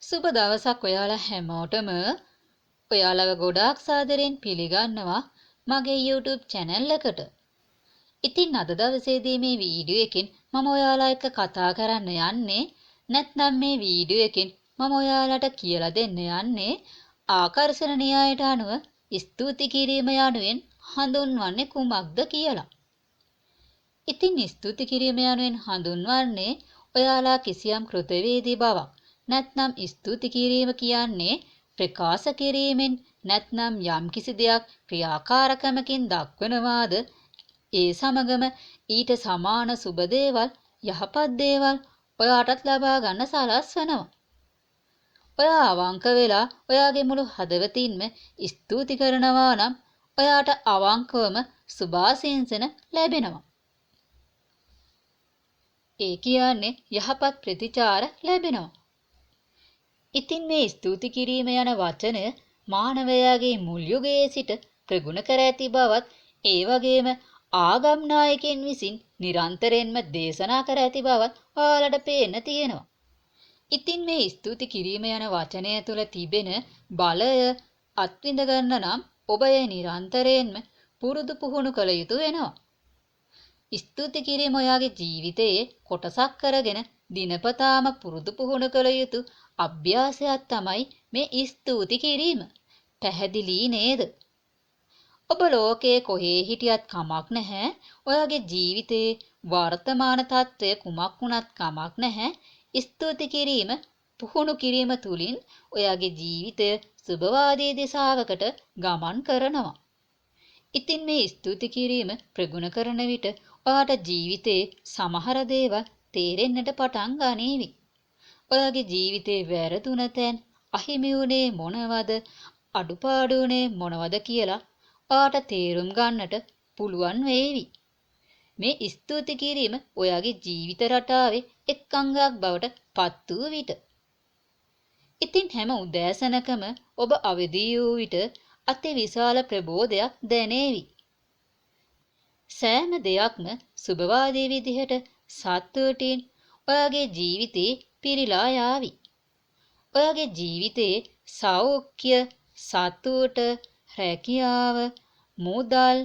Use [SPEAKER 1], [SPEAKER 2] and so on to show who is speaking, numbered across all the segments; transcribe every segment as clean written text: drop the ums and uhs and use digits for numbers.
[SPEAKER 1] සුබ දවසක් ඔයාලා හැමෝටම. ඔයාලව ගොඩාක් සාදරයෙන් පිළිගන්නවා මගේ YouTube channel එකට. ඉතින් අද දවසේදී මේ වීඩියෝ එකෙන් මම ඔයාලා එක්ක කතා කරන්න යන්නේ නැත්නම් මේ වීඩියෝ එකෙන් මම ඔයාලට කියලා දෙන්න යන්නේ ආකර්ෂණ න්‍යායට අනුව ස්තුති කිරීම යනුවෙන් හඳුන්වන්නේ කුමක්ද කියලා. ඉතින් ස්තුති කිරීම යනුවෙන් හඳුන්වන්නේ ඔයාලා කිසියම් කෘතවේදී බවක් නැත්නම් ස්තුති කිරීම කියන්නේ ප්‍රකාශ කිරීමෙන් නැත්නම් යම්කිසි දෙයක් ක්‍රියාකාරකමකින් දක්වනවාද ඒ සමගම ඊට සමාන සුබ දේවල් යහපත් දේවල් ඔයාටත් ලබා ගන්න සලස්වනවා. ඔයා අවංක වෙලා ඔයාගේ මුළු හදවතින්ම ස්තුති කරනවා නම් ඔයාට අවංකවම සුභාශිංසන ලැබෙනවා. ඒ කියන්නේ යහපත් ප්‍රතිචාර ලැබෙනවා. ඉතින් මේ ස්තුති කිරීම යන වචනය මානවයාගේ මුල් යුගයේ සිට ප්‍රගුණ කර ඇති බවත් ඒ වගේම ආගම් නායකයන් විසින් නිරන්තරයෙන්ම දේශනා කර ඇති බවත් ඔයාලට පේන්න තියෙනවා. ඉතින් මේ ස්තුති කිරීම යන වචනය තුළ තිබෙන බලය අත්විඳ ගන්න නම් ඔබ ඒ නිරන්තරයෙන්ම පුරුදු පුහුණු කළ යුතු වෙනවා. ස්තුති කිරීම ඔයාගේ ජීවිතයේ කොටසක් කරගෙන දිනපතාම පුරුදු පුහුණු කළ යුතු අභ්‍යාසයක් තමයි මේ ස්තුති කිරීම. පැහැදිලි නේද? ඔබ ලෝකයේ කොහේ හිටියත් කමක් නැහැ. ඔයාගේ ජීවිතයේ වර්තමාන තත්ත්වය කුමක් වුණත් කමක් නැහැ. ස්තුති කිරීම පුහුණු කිරීම තුළින් ඔයාගේ ජීවිතය සුබවාදී දිශාවකට ගමන් කරනවා. ඉතින් මේ ස්තුති කිරීම ප්‍රගුණ කරන විට ඔයාට ජීවිතයේ සමහර දේවල් තේරෙන්නට පටන් ගනීවි. ඔයාගේ ජීවිතේ වැරදුන තැන් අහිමි වුණේ මොනවද අඩුපාඩු වුණේ මොනවද කියලා ඔයාට තේරුම් ගන්නට පුළුවන් වේවි. මේ ස්තුති කිරීම ඔයාගේ ජීවිත රටාවේ එක් අංගයක් බවට පත් වූ විට. ඉතින් හැම උදෑසනකම ඔබ අවදි වූ විට අතිවිශාල ප්‍රබෝධයක් දැනේවි. සෑම දෙයක්ම සුබවාදී විදිහට සතුටින් ඔයාගේ ජීවිතේ පිරීලා යාවි. ඔයාගේ ජීවිතයේ සෞඛ්‍ය, සතුට, රැකියාව, මුදල්,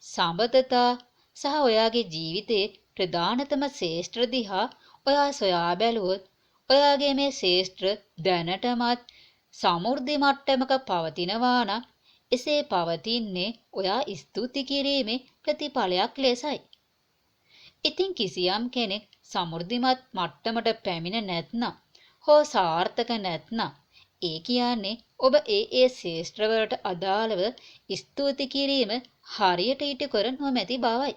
[SPEAKER 1] සම්බන්ධතා සහ ඔයාගේ ජීවිතයේ ප්‍රධානතම ශේෂ්ත්‍ර දිහා ඔයා සොයා බැලුවොත් ඔයාගේ මේ ශේෂ්ත්‍ර දැනටමත් සමෘද්ධි මට්ටමක පවතිනවා නම් එසේ පවතින්නේ ඔයා ස්තුති කිරීමේ ප්‍රතිඵලයක් ලෙසයි. ඉතින් කිසියම් කෙනෙක් සමෘද්ධිමත් මට්ටමට පැමිණ නැත්නම් හෝ සාර්ථක නැත්නම් ඒ කියන්නේ ඔබ ඒ ශේෂ්ත්‍රවලට අදාළව ස්තුති කිරීම හරියට ඉටු කර නොමැති බවයි.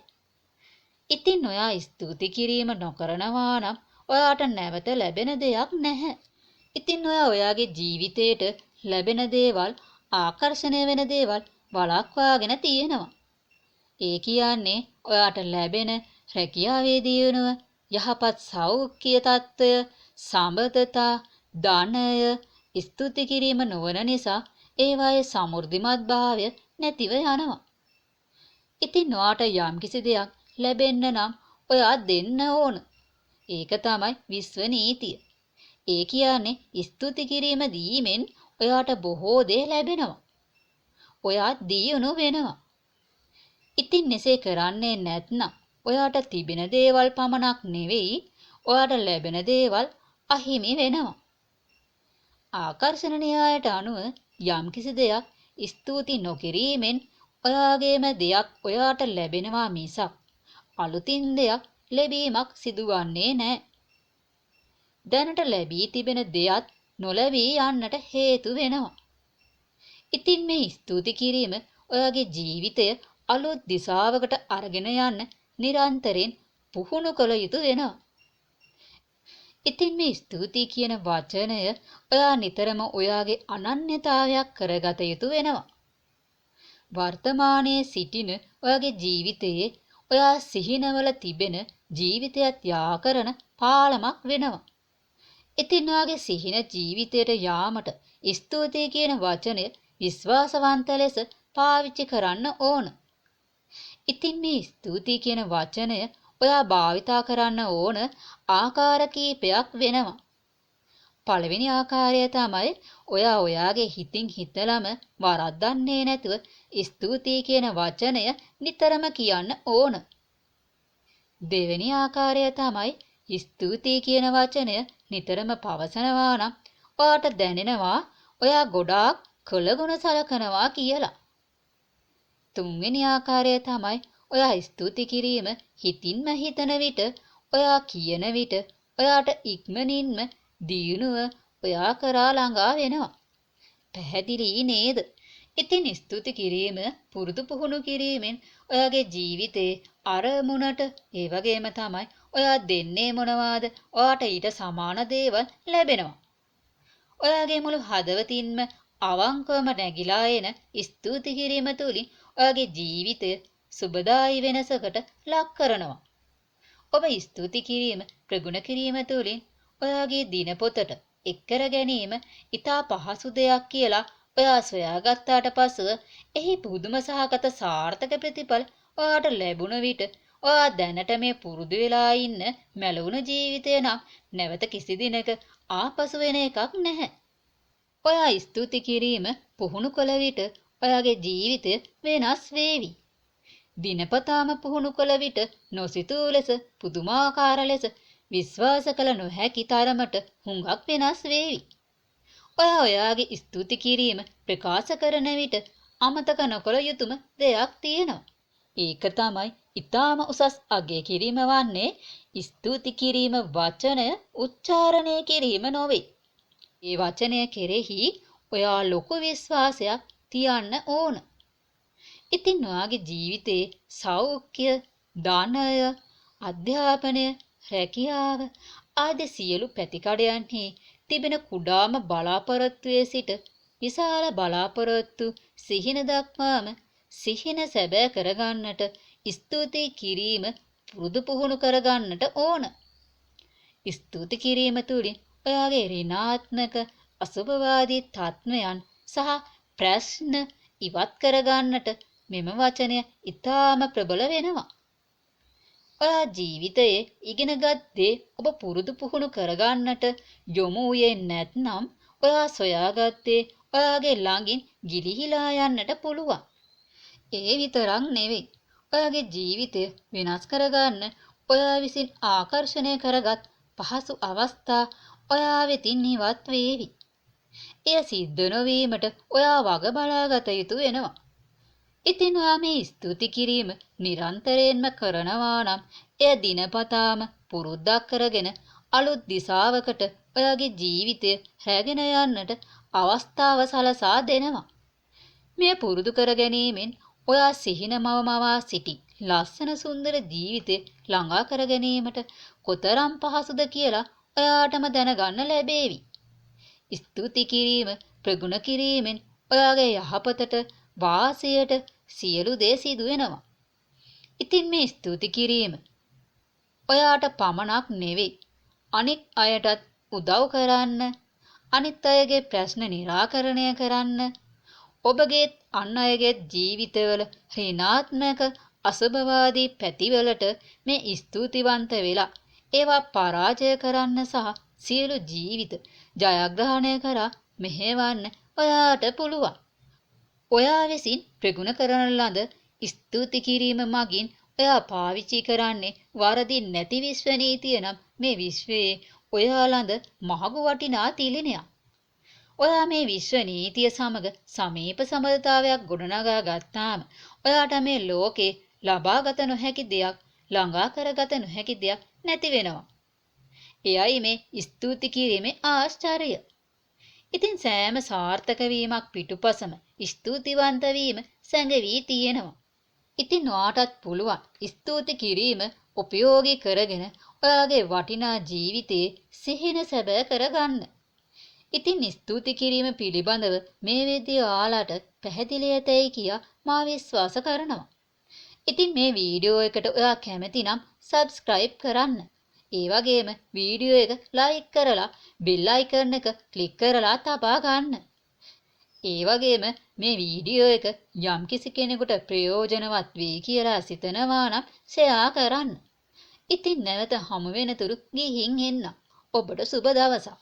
[SPEAKER 1] ඉතින් ඔයා ස්තුති කිරීම නොකරනවා නම් ඔයාට නැවත ලැබෙන දෙයක් නැහැ. ඉතින් ඔයාගේ ජීවිතේට ලැබෙන දේවල් ආකර්ෂණය වෙන දේවල් වළක්වාගෙන තියෙනවා. ඒ කියන්නේ ඔයාට ලැබෙන රැකියාවේ දියුණුව, යහපත් සෞඛ්‍ය තත්ත්වය, සම්බන්ධතා, ධනය ස්තුති කිරීම නොවන නිසා ඒවායේ සමෘද්ධිමත් භාවය නැතිව යනවා. ඉතින් ඔයාට යම්කිසි දෙයක් ලැබෙන්න නම් ඔයා දෙන්න ඕන. ඒක තමයි විශ්ව නීතිය. ඒ කියන්නේ ස්තුති කිරීම දීමෙන් ඔයාට බොහෝ දේ ලැබෙනවා. ඔයා දියුණු වෙනවා. ඉතින් එසේ කරන්නේ නැත්නම් ඔයාට තිබෙන දේවල් පමණක් නෙවෙයි ඔයාට ලැබෙන දේවල් අහිමි වෙනවා. ආකර්ෂණ න්‍යායට අනුව යම්කිසි දෙයක් ස්තුති නොකිරීමෙන් ඔයාගේම දෙයක් ඔයාට ලැබෙනවා මිසක් අලුතින් දෙයක් ලැබීමක් සිදුවන්නේ නැහැ. දැනට ලැබී තිබෙන දෙයක් නොලැබී යන්නට හේතු වෙනවා. ඉතින් මේ ස්තුති කිරීම ඔයාගේ ජීවිතය අලුත් දිශාවකට අරගෙන යන්න නිරන්තරයෙන් පුහුණු කළ යුතු වෙනවා. ඉතින් මේ ස්තුති කියන වචනය ඔයා නිතරම ඔයාගේ අනන්‍යතාවයක් කරගත යුතු වෙනවා. වර්තමානයේ සිටින ඔයාගේ ජීවිතයේ ඔයා සිහිනවල තිබෙන ජීවිතයත් යා කරන පාලමක් වෙනවා. ඉතින් ඔයාගේ සිහින ජීවිතයට යාමට ස්තුති කියන වචනය විශ්වාසවන්ත ලෙස පාවිච්චි කරන්න ඕන. ඉතින් මේ ස්තුති කියන වචනය ඔයා භාවිතා කරන්න ඕන ආකාර කීපයක් වෙනවා. පළවෙනි ආකාරය තමයි ඔයා ඔයාගේ හිතින් හිතලම වරද්දන්නේ නැතුව ස්තුතියි කියන වචනය නිතරම කියන්න ඕන. දෙවෙනි ආකාරය තමයි ස්තුතියි කියන වචනය නිතරම පවසනවා නම් ඔයාට දැනෙනවා ඔයා ගොඩාක් කළගුණ සලකනවා කියලා. තුන්වෙනි ආකාරය තමයි ඔයා ස්තුති කිරීම හිතින්ම හිතන විට ඔයා කියන විට ඔයාට ඉක්මනින්ම දියුණුව ඔයා කරා ළඟා වෙනවා. පැහැදිලි නේද? ඉතින් ස්තුති කිරීම පුරුදු පුහුණු කිරීමෙන් ඔයාගේ ජීවිතේ අරමුණට ඒ වගේම තමයි ඔයා දෙන්නේ මොනවාද? ඔයාට ඊට සමාන දේවල් ලැබෙනවා. ඔයාගේ මුළු හදවතින්ම අවංකවම නැగిලා එන ස්තුති කිරීම තුළින් ඔයාගේ ජීවිතය සුබදායි වෙනසකට ලක් කරනවා. ඔබ ස්තුති කිරීම ප්‍රගුණ කිරීම තුළින් ඔයාගේ දිනපොතට එක් කර ගැනීම ඉතා පහසු දෙයක් කියලා ඔයා සොයාගත්තාට පසුව එහි පුදුම සහගත සාර්ථක ප්‍රතිඵල ඔයාට ලැබුණ විට ඔයා දැනට මේ පුරුදු වෙලා ඉන්න මැලවුණු ජීවිතය නම් නැවත කිසි දිනක ආපසු වෙන එකක් නැහැ. ඔයා ස්තුති කිරීම පුහුණු කළ විට ඔයාගේ ජීවිතය වෙනස් වේවි. දිනපතාම පුහුණු කළ විට නොසිතූ ලෙස පුදුමාකාර ලෙස විශ්වාස කළ නොහැකි තරමට හුඟක් වෙනස් වේවි. ඔයා ඔයාගේ ස්තුති කිරීම ප්‍රකාශ කරන විට අමතක නොකළ යුතුම දෙයක් තියෙනවා. ඒක තමයි ඊටාම උසස් අගය කිරීම වන්නේ ස්තුති කිරීම වචනය උච්චාරණය කිරීම නොවේ. ඒ වචනය කෙරෙහි ඔයා ලොකු විශ්වාසයක් තියන්න ඕන. ඉතින් ඔයාගේ ජීවිතේ සෞඛ්‍ය, ධනය, අධ්‍යාපනය, රැකියාව ආදී සියලු පැතිකඩයන්හි තිබෙන කුඩාම බලාපොරොත්තුවේ සිට විශාල බලාපොරොත්තු සිහින දක්වාම සිහින සැබෑ කරගන්නට ස්තුති කිරීම පුරුදු පුහුණු කරගන්නට ඕන. ස්තුති කිරීම තුළින් ඔයාගේ ඍණාත්මක අසුභවාදී තත්ත්වයන් සහ ප්‍රශ්න ඉවත් කරගන්නට මෙම වචනය ඉතාම ප්‍රබල වෙනවා. ඔයා ජීවිතයේ ඉගෙනගත් දේ ඔබ පුරුදු පුහුණු කරගන්නට යොමු වූයේ නැත්නම් ඔයා සොයාගත්තේ ඔයාගේ ළඟින් ගිලිහිලා යන්නට පුළුවන්. ඒ විතරක් නෙවෙයි. ඔයාගේ ජීවිතය වෙනස් කරගන්න ඔයා විසින් ආකර්ෂණය කරගත් පහසු අවස්ථා ඔයා වෙතින් ඉවත් වේවි. එය සිද්ධ නොවීමට ඔයා වග බලාගත යුතු වෙනවා. ඉතින් ඔයා මේ ස්තුති කිරීම නිරන්තරයෙන්ම කරනවා නම් එය දිනපතාම පුරුද්දක් කරගෙන අලුත් දිශාවකට ඔයාගේ ජීවිතය රැගෙන යන්නට අවස්ථාව සලසා දෙනවා. මේ පුරුදු කර ගැනීමෙන් ඔයා සිහින මවමවා සිටි ලස්සන සුන්දර ජීවිතය ළඟා කර ගැනීමට කොතරම් පහසුද කියලා ඔයාටම දැනගන්න ලැබේවි. ස්තුති කිරීම ප්‍රගුණ කිරීමෙන් ඔයාගේ යහපතට වාසියට සියලු දේ සිදු වෙනවා. ඉතින් මේ ස්තුති කිරීම ඔයාට පමණක් නෙවෙයි අනිත් අයටත් උදව් කරන්න, අනිත් අයගේ ප්‍රශ්න निराකරණය කරන්න, ඔබගේ අන් අයගේ ජීවිතවල ඍණාත්මක අසුභවාදී පැතිවලට මේ ස්තුතිවන්ත වෙලා ඒවා පරාජය කරන්න සහ සියලු ජීවිත ජයග්‍රහණය කරා මෙහෙවන්න ඔයාට පුළුවන්. ඔයා විසින් ප්‍රගුණ කරන ලද ස්තුති කිරීම මගින් ඔයා පාවිච්චි කරන්නේ වරදින් නැති විශ්ව නීතිය නම් මේ විශ්වයේ ඔයා ළඟ මහඟු වටිනා තිලිනයක්. ඔයා මේ විශ්ව නීතිය සමග සමීප සම්බන්ධතාවයක් ගොඩනගා ගත්තාම ඔයාට මේ ලෝකේ ලබාගත නොහැකි දෙයක්, ළඟා කරගත නොහැකි දෙයක් නැති වෙනවා. එයයි මේ ස්තුති කිරීමේ ආශ්චර්යය. ඉතින් සෑම සාර්ථක වීමක් පිටුපසම ස්තුතිවන්ත වීම සැඟවී තියෙනවා. ඉතින් ඔයාටත් පුළුවන් ස්තුති කිරීම උපයෝගී කරගෙන ඔයාගේ වටිනා ජීවිතයේ සිහින සැබෑ කරගන්න. ඉතින් ස්තුති කිරීම පිළිබඳව මේ වීඩියෝ ඔයාලට පැහැදිලි ඇතැයි කියා මා විශ්වාස කරනවා. ඉතින් මේ වීඩියෝ එකට ඔයා කැමති නම් subscribe කරන්න. ඒ වගේම වීඩියෝ එක like කරලා bell icon එක click කරලා තබා ගන්න. ඒ වගේම මේ වීඩියෝ එක යම්කිසි කෙනෙකුට ප්‍රයෝජනවත් වෙයි කියලා සිතනවා නම් share කරන්න. ඉතින් නැවත හමු වෙනතුරු ගිහින් එන්න. ඔබට සුබ දවසක්.